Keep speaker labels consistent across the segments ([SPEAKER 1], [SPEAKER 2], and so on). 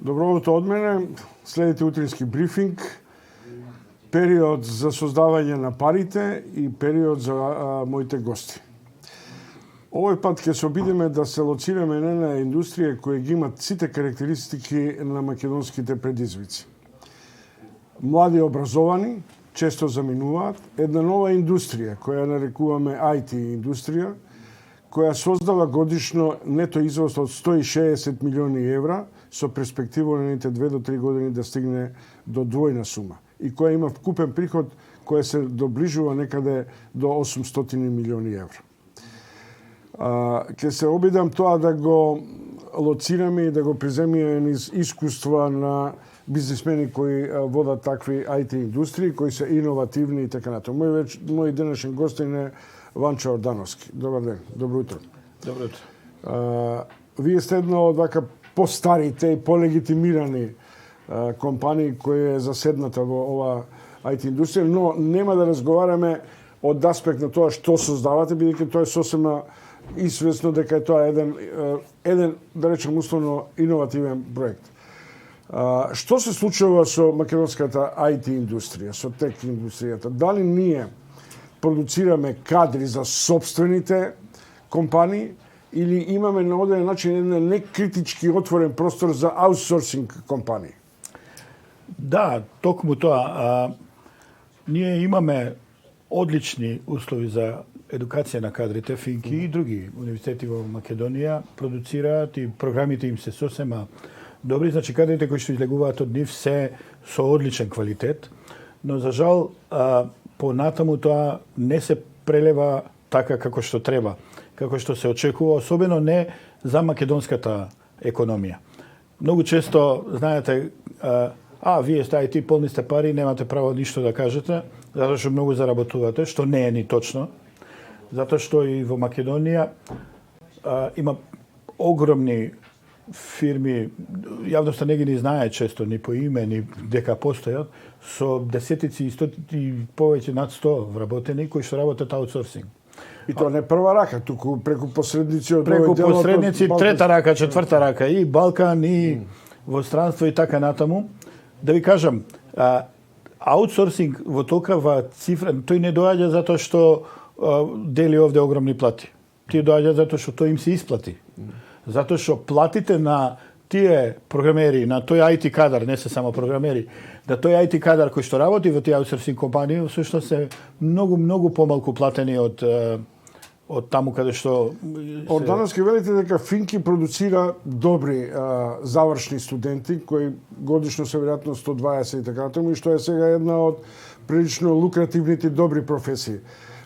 [SPEAKER 1] Добро утро од мене. Следите утрински брифинг. Период за создавање на парите и период за моите гости. Овој пат ќе се обидеме да се лоцираме на една индустрија која ги имат сите карактеристики на македонските предизвици. Млади образовани, често заминуваат, една нова индустрија која нарекуваме IT индустрија, која создава годишно нето извоз од 160 милиони евра со перспектива на 2 до 3 години да стигне до двојна сума и која има вкупен приход која се доближува некаде до 800 милиони евра. Ќе се обидам тоа да го лоцираме и да го приземиме низ искуства на бизнисмени кои водат такви IT индустрии, кои се иновативни и така натаму. Мој денешен гостин е Ванчо Ордановски. Добар ден, добро утро.
[SPEAKER 2] Добро утро.
[SPEAKER 1] Вие сте една од вака постарите и полегитимирани компании кои е заседната во ова IT индустрија, но нема да разговараме од аспект на тоа што создавате, бидејќи тоа е сосема известно дека е тоа еден да речем условно иновативен проект. Што се случува со македонската IT индустрија, со тек индустријата? Дали ние продуцираме кадри за собствените компании или имаме на одреден начин еден некритички отворен простор за аутсорсинг компании?
[SPEAKER 2] Да, токму тоа. Ние имаме одлични услови за едукација на кадрите. Финки и други универзитети во Македонија продуцираат и програмите им се сосема добри. Значи, кадрите кои што излегуваат од нив се со одличен квалитет, но за жал понатаму тоа не се прелева така како што треба, како што се очекува, особено не за македонската економија. Многу често, знаете, вие сте IT, полни сте пари, немате право ништо да кажете, затоа што многу заработувате, што не е ни точно. Затоа што и во Македонија има огромни фирми, јавноста не ги ни знае често ни по име, ни дека постојат, со десетици и стотици и повеќе над 100 вработени кои што работат аутсорсинг.
[SPEAKER 1] И тоа не прва рака, туку преку посредници од
[SPEAKER 2] преку посредници, трета рака, четврта рака, и Балкан, и во странство и така натаму. Да ви кажам, аутсорсинг во толкава цифра, тој не доаѓа затоа што дели овде огромни плати. Тие доаѓа затоа што тој им се исплати. Затоа што платите на тие програмери, на тој IT кадар, не се само програмери, да тој IT кадар кој што работи во тие аутсорсинг компании, всушност се многу помалку платени од таму каде што
[SPEAKER 1] Ордановски велите дека Финки продуцира добри завршни студенти кои годишно се веројатно 120 и така натаму, и што е сега една од прилично лукративните добри професии.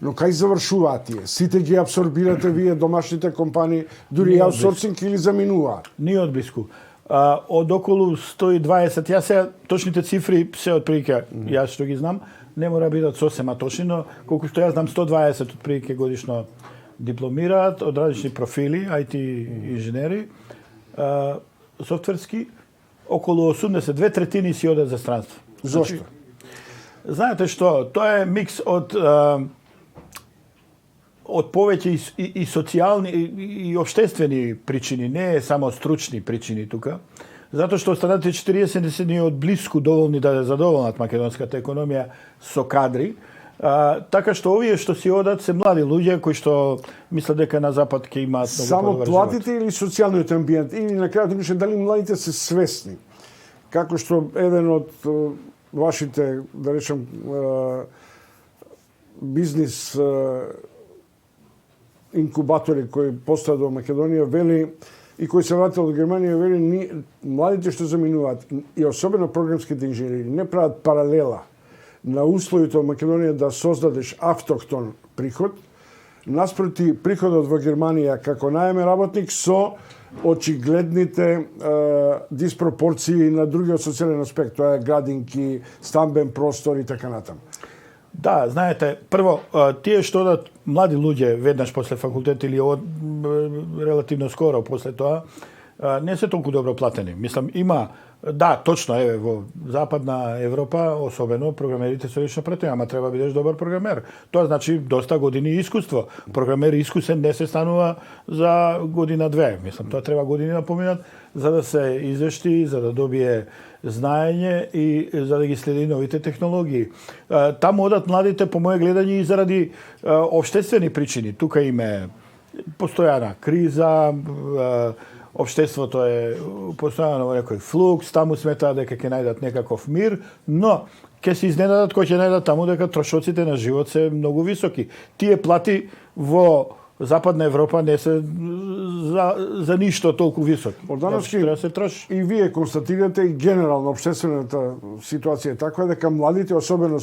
[SPEAKER 1] Но кај завршуваат тие? Сите ги абсорбирате вие домашните компании, дури аутсорсинг, или заминуваат?
[SPEAKER 2] Ни од блиску. Од околу 120, јас сега точните цифри се отприлike, јас што ги знам, не мора бидат сосема точни, но колку што јас знам 120 отприлike годишно дипломираат од различни профили, IT инженери, софтверски, околу 80, 2/3 си одат за странство.
[SPEAKER 1] Зошто?
[SPEAKER 2] Знаете што, тоа е микс од повеќе и социјални и обштествени причини, не е само стручни причини тука, затоа што останатите 40 не се ни од блиску доволни да задоволнат македонската економија со кадри, така што овие што си одат се млади луѓе кои што мислат дека на запад ќе имаат многу
[SPEAKER 1] само
[SPEAKER 2] подобар
[SPEAKER 1] платите
[SPEAKER 2] живот.
[SPEAKER 1] или социјалниот амбиент, или на крајот пише дали младите се свесни, како што еден од вашите, да речем, бизнис инкубатори кои постојат во Македонија вели и кои се вратил од Германија вели младите што заминуваат и особено програмските инженери не прават паралела на условите во Македонија да создадеш автохтон приход наспроти приходот во Германија како наемен работник со очигледните диспропорции на другиот социјален аспект, тоа е градинки, стамбен простор и така натаму.
[SPEAKER 2] Да, знаете, прво, тие што одат млади луѓе веднаш после факултет или релативно скоро после тоа, не се толку добро платени. Мислам, има, да, точно, еве, во Западна Европа, особено, програмерите се лично претоја, ама треба бидеш добар програмер. Тоа значи доста години искуство. Програмер искусен не се станува за година-две. Мислам, тоа треба години да поминат, за да се извешти, за да добие знаење и за да ги следи новите технологии. Таму одат младите, по моје гледање, и заради општествени причини. Тука име постојана криза, општеството е постојано во некој флукс, таму сметаат дека ќе најдат некаков мир, но ќе се изненадат кој ќе најдат таму дека трошоците на живот се многу високи. Тие плати во Западна Европа не се за ништо толку високи.
[SPEAKER 1] Ордановски,
[SPEAKER 2] треба се троши.
[SPEAKER 1] и вие констатирате и генерално општествената ситуација е таква дека младите, особено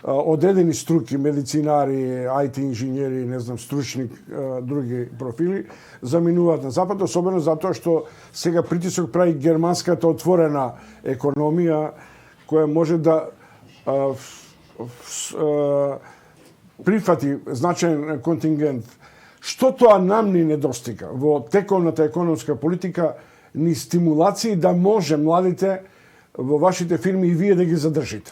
[SPEAKER 1] одредени струки, медицинари, IT инженери, не знам, стручни други профили, заминуваат на Запад, особено затоа што сега притисок прави германската отворена економија, која може да прифати значаен контингент. Што тоа нам ни недостига во тековната економска политика, ни стимулации да може младите во вашите фирми и вие да ги задржите?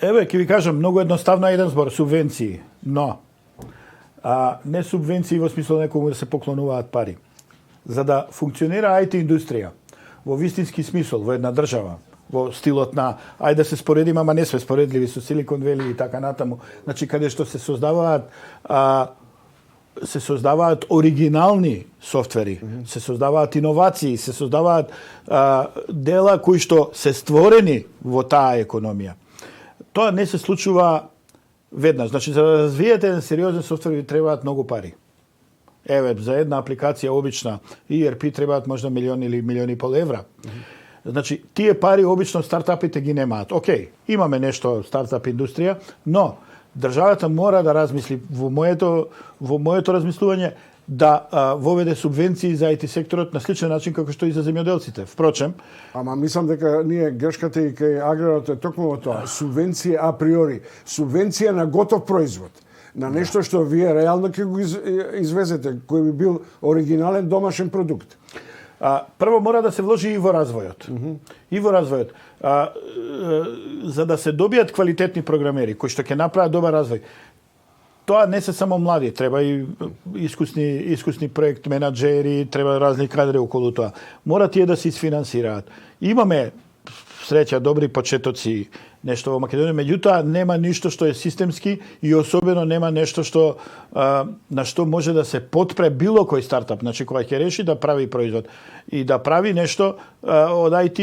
[SPEAKER 2] Еве, ќе ви кажам, многу едноставно еден збор, субвенции, но не субвенции во смисло некому да се поклонуваат пари. За да функционира IT индустрија во вистински смисол во една држава, во стилот на ајде да се споредиме, ама не сме споредливи со Силикон Вели и така натаму, значи каде што се создаваат оригинални софтвери, се создаваат иновации, се создаваат дела кои што се створени во таа економија. Тоа не се случува веднаш. Значи, за да развиете еден сериозен софтвер ви требаат многу пари. Еве, за една апликација обична ERP требаат можда милион или милион и пол евра. Значи, тие пари обично стартапите ги немаат. Океј, имаме нешто стартап индустрија, но државата мора да размисли во моето размислување да воведе субвенции за IT секторот на сличен начин како што и за земјоделците. Впрочем,
[SPEAKER 1] ама мислам дека ние грешката и кај аграрот е токму во тоа. Субвенција априори, субвенција на готов производ, на нешто што вие реално ќе го извезете, кој би бил оригинален домашен продукт.
[SPEAKER 2] Прво мора да се вложи и во развојот. И во развојот. За да се добијат квалитетни програмери кои што ќе направат добар развој, тоа не се само млади, треба и искусни проект менаџери, треба разни кадри околу тоа. Мора тие да се isfinansираат. Имаме среќа добри почетоци нешто во Македонија, меѓутоа нема ништо што е системски и особено нема нешто што на што може да се потпре било кој стартап, значи кога ќе реши да прави производ и да прави нешто од IT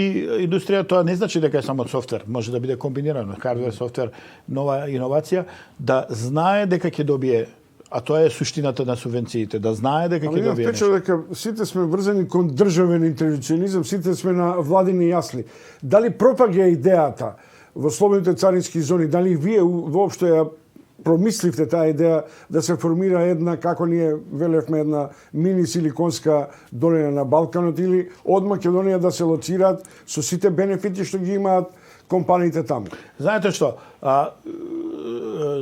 [SPEAKER 2] индустрија, тоа не значи дека е само софтвер, може да биде комбинирано, хардвер, софтвер, нова иновација, да знае дека ќе добие, а тоа е суштината на субвенциите, да знае дека ќе добие нешто.
[SPEAKER 1] Дека сите сме врзани кон државен интервенционизам, сите сме на владини јасли. Дали пропаѓа идејата во слободните царински зони, дали вие воопшто ја промисливте таа идеја да се формира една, како ние велевме, една мини силиконска долина на Балканот, или од Македонија да се лоцираат со сите бенефити што ги имаат компаниите таму?
[SPEAKER 2] Знаете што?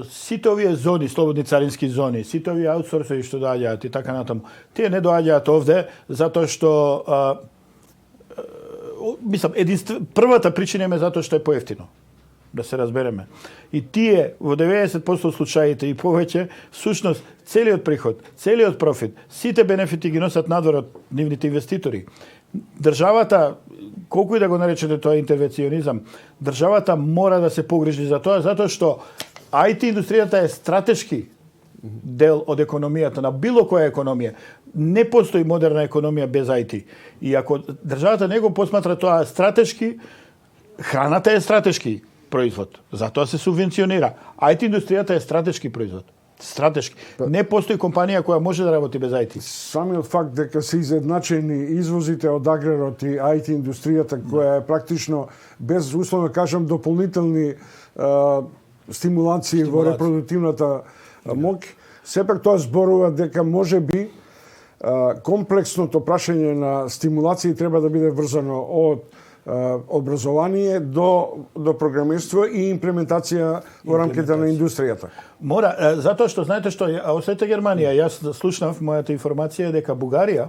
[SPEAKER 2] Сите овие зони, слободни царински зони, сите овие аутсорсери што доаѓаат и така натаму, тие не доаѓаат овде затоа што мислам, првата причина е затоа што е поевтино. Да се разбереме. И тие во 90% случаите и повеќе, всушност целиот приход, целиот профит, сите бенефити ги носат надвор од нивните инвеститори. Државата, колку и да го наречете тоа интервенционизам, државата мора да се погрижи за тоа, затоа што IT индустријата е стратешки дел од економијата, на било која економија. Не постои модерна економија без IT. И ако државата не го посматра тоа стратешки, храната е стратешки производ. Затоа се субвенционира. IT индустријата е стратешки производ. Стратешки. Не постои компанија која може да работи без IT.
[SPEAKER 1] Самиот факт дека се изедначени извозите од аграрот и IT индустријата, која е практично без, условно кажам, дополнителни стимулации во репродуктивната мок, сепак тоа зборува дека може би комплексното прашање на стимулации треба да биде врзано од образование до програмирство и имплементација во рамките на индустријата.
[SPEAKER 2] Мора, затоа што знаете што, осете Германија, јас слушнав, мојата информација е дека Бугарија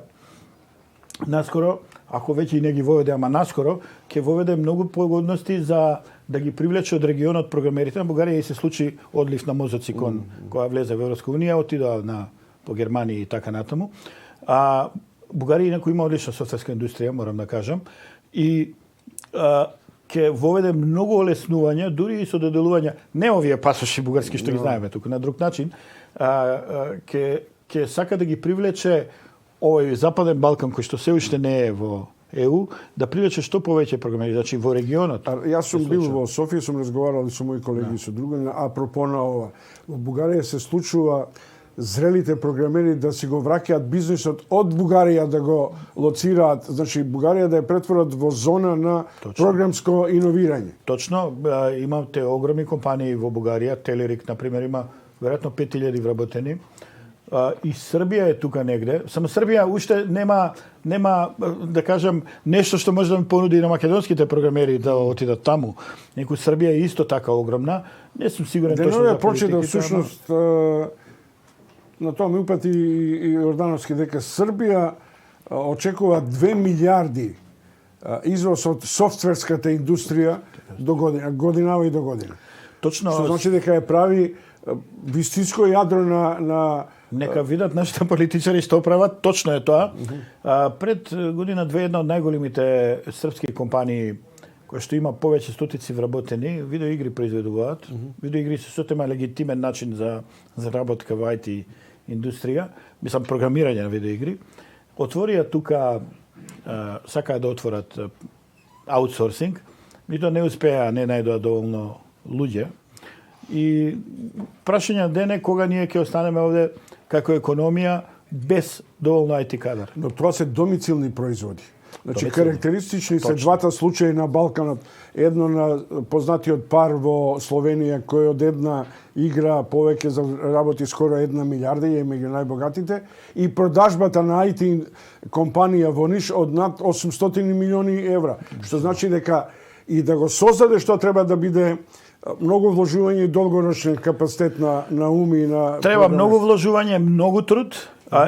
[SPEAKER 2] наскоро, ако веќе и не ги воведе, ама наскоро, ќе воведе многу погодности за да ги привлече од регионот програмерите. На Бугарија и се случи одлив на мозоци кон која влезе во Европска унија, отидоа по Германија и така натаму. А Бугарија инаку има одлична софтверска индустрија, морам да кажам, и ќе воведе многу олеснување, дури и со доделување, не овие пасоши бугарски што ги знаеме тука, на друг начин, ќе сака да ги привлече овој Западен Балкан, кој што се уште не е во ЕУ, да привлече што повеќе програмери, значи во регионот.
[SPEAKER 1] Јас сум бил во Софија, сум разговарал со мои колеги и со други, апропо на ова. Во Бугарија се случува зрелите програмери да си го враќаат бизнисот од Бугарија да го лоцираат, значи Бугарија да ја претворат во зона на програмско иновирање.
[SPEAKER 2] Точно, имате огромни компании во Бугарија, Телерик, например, има веројатно 5000 вработени. И Србија е тука негде. Само Србија уште нема да кажам нешто што може да ми понуди на македонските програмери да отидат таму. Неку Србија е исто така огромна. Не сум сигурен точно за политиките.
[SPEAKER 1] Прочитав всушност на тоа ми упати и Јордановски дека Србија очекува 2 милиарди извоз од софтверската индустрија до годинава и до година.
[SPEAKER 2] Точно.
[SPEAKER 1] Што значи дека ја прави вистинско јадро на
[SPEAKER 2] Нека видат нашите политичари што прават, точно е тоа. Пред година-две една од најголемите српски компании која што има повеќе стотици вработени, видеоигри произведуваат. Видеоигри се сотема легитимен начин за заработка во IT индустрија, мислам програмирање на видеоигри. Отворија тука, сакаа да отворат аутсорсинг, меѓутоа не успеа, не најдоа доволно луѓе. И прашање дене кога ние ќе останеме овде како економија без доволно IT кадар.
[SPEAKER 1] Но тоа се домицилни производи. Значи карактеристични се двата случаи на Балканот. Едно на познатиот пар во Словенија кој од една игра повеќе заработи скоро 1 милиарда и е меѓу најбогатите, и продажбата на IT компанија во Ниш од над 800 милиони евра. Што значи дека и да го создаде што треба да биде многу вложување и долгорочен капацитет на ум и на...
[SPEAKER 2] Треба многу вложување, многу труд.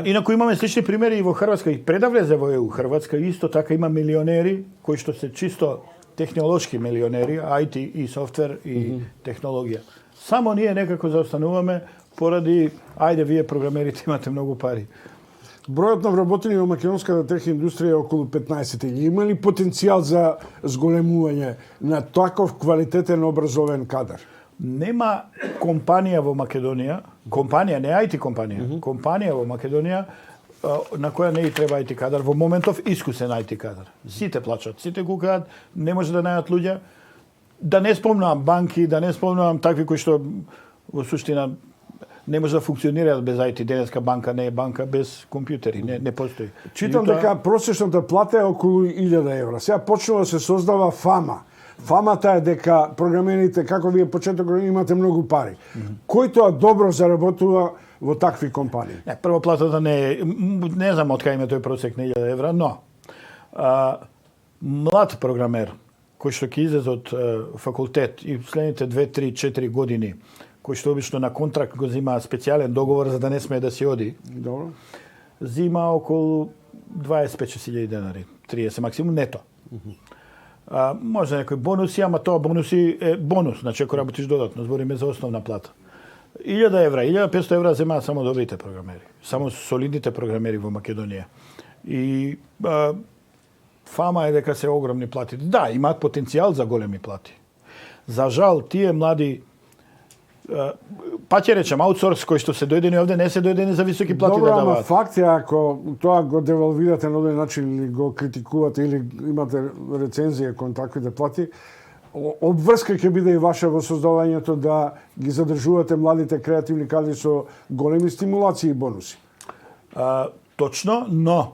[SPEAKER 2] Инаку имаме слични примери и во Хрватска. И пред да влезе во ЕУ, Хрватска исто така има милионери кои што се чисто технолошки милионери, IT и софтвер и технологија. Само ние некако заостануваме поради, ајде вие програмерите имате многу пари.
[SPEAKER 1] Бројот на вработени во македонската тех индустрија е околу 15. Има ли потенцијал за зголемување на таков квалитетен образовен кадар?
[SPEAKER 2] Нема компанија во Македонија, компанија, не IT компанија, компанија во Македонија на која не и треба IT кадар, во моментов искусен IT кадар. Сите плачат, сите кукаат, не може да најдат луѓе. Да не спомнувам банки, да не спомнувам такви кои што во суштина не може да функционираат без IT. Денеска банка не е банка без компјутери, не постои.
[SPEAKER 1] Читам дека просечната плата е околу 1000 евра. Сега почнува да се создава фама. Фамата е дека програмерите, како вие почеток имате многу пари. Кој тоа добро заработува во такви компании?
[SPEAKER 2] Прво платата не знам од кај има тој просек на 1000 евра, но млад програмер кој што ќе излезе од факултет и следните 2, 3, 4 години, кој што обично на контракт го зима специјален договор за да не смее да си оди.
[SPEAKER 1] Добро.
[SPEAKER 2] Зима околу 25.000 денари, 30 максимум нето. Може некои бонуси, ама тоа бонуси е бонус, значи ако работиш додатно, збориме за основна плата. 1000 евра, 1500 евра земаат само добрите програмери, само солидните програмери во Македонија. И фама е дека се огромни плати. Да, имаат потенцијал за големи плати. За жал, тие млади па ќе речем аутсорс кои што се дојдени овде не се дојдени за високи плати.
[SPEAKER 1] Добро,
[SPEAKER 2] да даваат.
[SPEAKER 1] Добро, факт е ако тоа го девалвирате на овој начин или го критикувате или имате рецензија кон таквите плати, обврска ќе биде и ваша во создавањето да ги задржувате младите креативни кадри со големи стимулации и бонуси.
[SPEAKER 2] Точно, но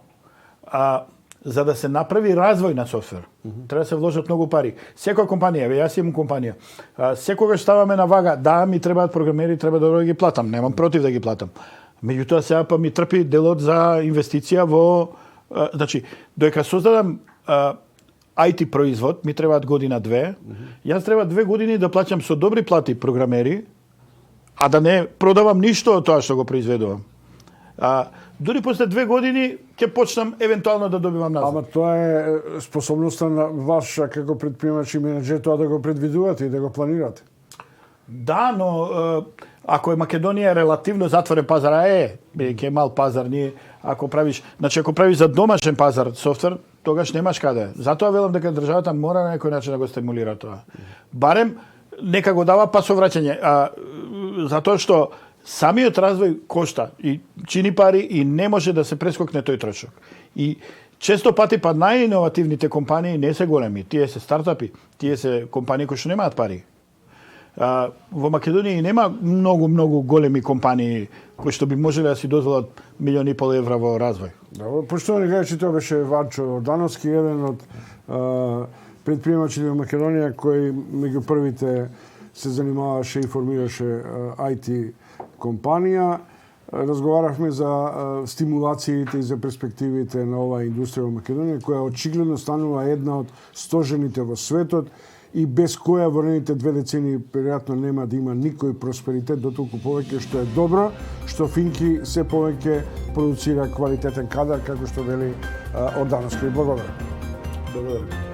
[SPEAKER 2] за да се направи развој на софтвер, треба да се вложат многу пари. Секоја компанија, јас имам компанија, секогаш ставаме на вага, да, ми требаат програмери, треба да ги платам, немам против да ги платам. Меѓутоа сега па ми трпи делот за инвестиција во... Значи, додека создадам IT производ, ми требаат година-две, јас треба 2 години да плаќам со добри плати програмери, а да не продавам ништо од тоа што го произведувам. Дури после 2 години ќе почнам евентуално да добивам назад.
[SPEAKER 1] Ама тоа е способноста на ваша како предприемач и менеджер тоа да го предвидувате и да го планирате.
[SPEAKER 2] Да, но ако е Македонија релативно затворен пазар, ќе е мал пазар, ние ако правиш за домашен пазар софтвер, тогаш немаш каде. Затоа велам дека државата мора на некој начин да го стимулира тоа. Барем нека го дава па со враќање, затоа што самиот развој кошта и чини пари и не може да се прескокне тој трошок. И често пати па најиновативните компании не се големи, тие се стартапи, тие се компании кои што немаат пари. Во Македонија нема многу големи компании кои што би можеле да си дозволат 1,5 милиони евра во развој.
[SPEAKER 1] Да, поштовани гледачи, тоа беше Ванчо Ордановски, еден од предприемачите во Македонија кој меѓу првите се занимаваше и формираше IT компанија. Разговаравме за стимулациите и за перспективите на оваа индустрија во Македонија, која очигледно станува една од стожените во светот и без која во наредните 2 децении веројатно нема да има никој просперитет, дотолку повеќе што е добро, што Финки се повеќе продуцира квалитетен кадар, како што вели Ордановски. Благодарам.
[SPEAKER 2] Благодарам.